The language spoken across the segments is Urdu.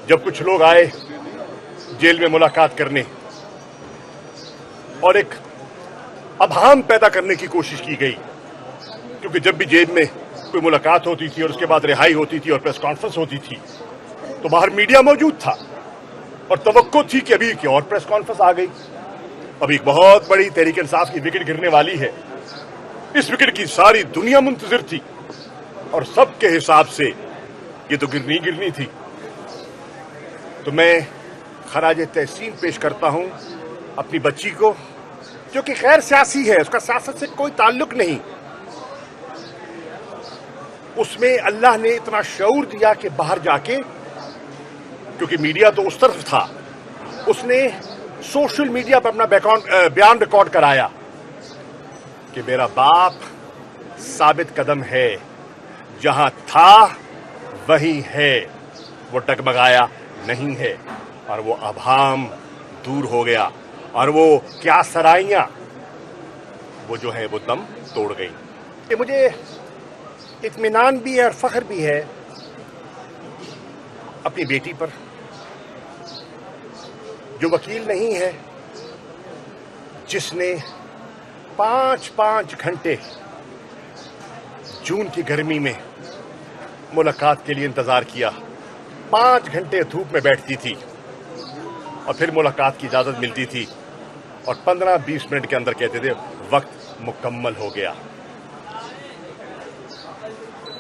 جب کچھ لوگ آئے جیل میں ملاقات کرنے اور ایک ابہام پیدا کرنے کی کوشش کی گئی، کیونکہ جب بھی جیل میں کوئی ملاقات ہوتی تھی اور اس کے بعد رہائی ہوتی تھی اور پریس کانفرنس ہوتی تھی تو باہر میڈیا موجود تھا اور توقع تھی کہ ابھی ایک اور پریس کانفرنس آ گئی، ابھی ایک بہت بڑی تحریک انصاف کی وکٹ گرنے والی ہے۔ اس وکٹ کی ساری دنیا منتظر تھی اور سب کے حساب سے یہ تو گرنی تھی۔ تو میں خراج تحسین پیش کرتا ہوں اپنی بچی کو، جو کہ غیر سیاسی ہے، اس کا سیاست سے کوئی تعلق نہیں۔ اس میں اللہ نے اتنا شعور دیا کہ باہر جا کے، کیونکہ میڈیا تو اس طرف تھا، اس نے سوشل میڈیا پر اپنا بیان ریکارڈ کرایا کہ میرا باپ ثابت قدم ہے، جہاں تھا وہیں ہے، وہ ڈگمگایا نہیں ہے، اور وہ ابہام دور ہو گیا، اور وہ کیا سرائیاں وہ جو ہے وہ دم توڑ گئی۔ کہ مجھے اطمینان بھی ہے اور فخر بھی ہے اپنی بیٹی پر، جو وکیل نہیں ہے، جس نے 5 گھنٹے جون کی گرمی میں ملاقات کے لیے انتظار کیا، 5 گھنٹے دھوپ میں بیٹھتی تھی اور پھر ملاقات کی اجازت ملتی تھی اور 15-20 منٹ کے اندر کہتے تھے وقت مکمل ہو گیا۔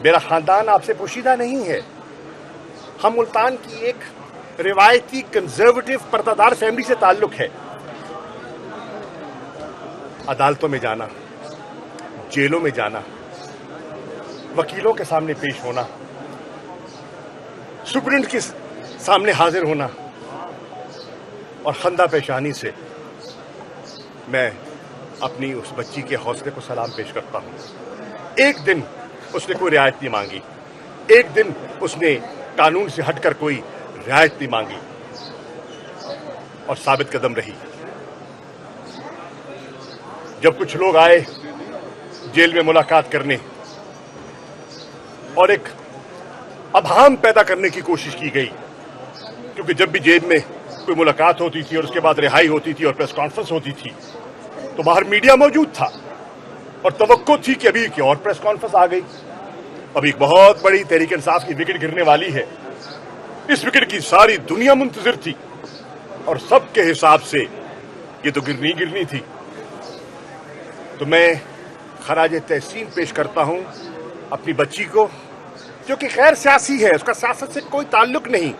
میرا خاندان آپ سے پوشیدہ نہیں ہے، ہم ملتان کی ایک روایتی کنزرویٹو پردہ فیملی سے تعلق ہے۔ عدالتوں میں جانا، جیلوں میں جانا، وکیلوں کے سامنے پیش ہونا، سپرنٹ کے سامنے حاضر ہونا، اور خندہ پیشانی سے میں اپنی اس بچی کے حوصلے کو سلام پیش کرتا ہوں۔ ایک دن اس نے کوئی رعایت نہیں مانگی، ایک دن اس نے قانون سے ہٹ کر کوئی رعایت نہیں مانگی اور ثابت قدم رہی۔ جب کچھ لوگ آئے جیل میں ملاقات کرنے اور ایک ابہام پیدا کرنے کی کوشش کی گئی، کیونکہ جب بھی جیل میں کوئی ملاقات ہوتی تھی اور اس کے بعد رہائی ہوتی تھی اور پریس کانفرنس ہوتی تھی تو باہر میڈیا موجود تھا اور توقع تھی کہ ابھی ایک اور پریس کانفرنس آ گئی، ابھی ایک بہت بڑی تحریک انصاف کی وکٹ گرنے والی ہے۔ اس وکٹ کی ساری دنیا منتظر تھی اور سب کے حساب سے یہ تو گرنی تھی۔ تو میں خراج تحسین پیش کرتا ہوں اپنی بچی کو، جو کہ غیر سیاسی ہے، اس کا سیاست سے کوئی تعلق نہیں۔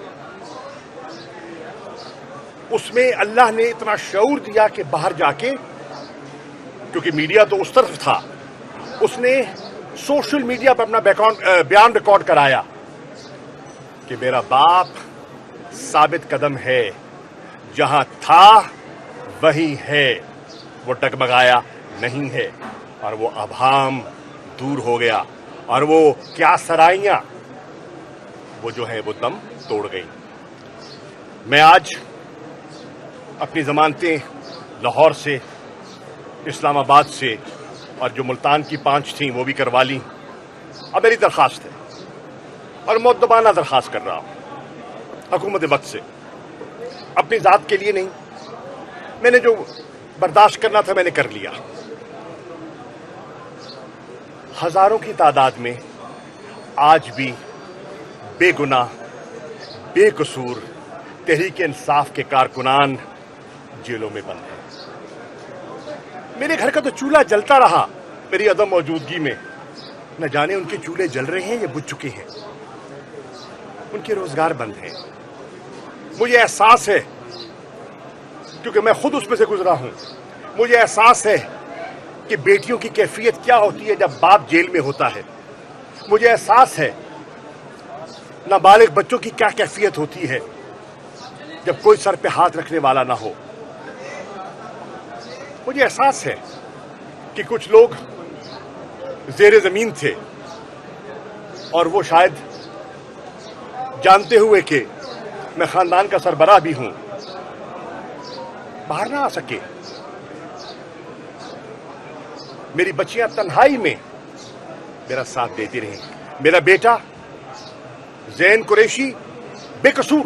اس میں اللہ نے اتنا شعور دیا کہ باہر جا کے، کیونکہ میڈیا تو اس طرف تھا، اس نے سوشل میڈیا پر اپنا بیان ریکارڈ کرایا کہ میرا باپ ثابت قدم ہے، جہاں تھا وہیں ہے، وہ ڈگمگایا نہیں ہے، اور وہ ابہام دور ہو گیا، اور وہ کیا سرائیاں وہ جو ہے وہ دم توڑ گئی۔ میں آج اپنی ضمانتیں لاہور سے، اسلام آباد سے، اور جو ملتان کی 5 تھیں وہ بھی کروا لیں۔ اب میری درخواست ہے، اور مؤدبانہ درخواست کر رہا ہوں حکومت وقت سے، اپنی ذات کے لیے نہیں، میں نے جو برداشت کرنا تھا میں نے کر لیا۔ ہزاروں کی تعداد میں آج بھی بے گناہ، بے قصور تحریک انصاف کے کارکنان جیلوں میں بند ہیں۔ میرے گھر کا تو چولہا جلتا رہا میری عدم موجودگی میں، نہ جانے ان کے چولہے جل رہے ہیں یا بجھ چکے ہیں، ان کے روزگار بند ہیں۔ مجھے احساس ہے، کیونکہ میں خود اس میں سے گزرا ہوں، مجھے احساس ہے کہ بیٹیوں کی کیفیت کیا ہوتی ہے جب باپ جیل میں ہوتا ہے، مجھے احساس ہے نابالغ بچوں کی کیا کیفیت ہوتی ہے جب کوئی سر پہ ہاتھ رکھنے والا نہ ہو۔ مجھے احساس ہے کہ کچھ لوگ زیر زمین تھے اور وہ شاید جانتے ہوئے کہ میں خاندان کا سربراہ بھی ہوں باہر نہ آ سکے۔ میری بچیاں تنہائی میں میرا ساتھ دیتی رہیں۔ میرا بیٹا زین قریشی بے قصور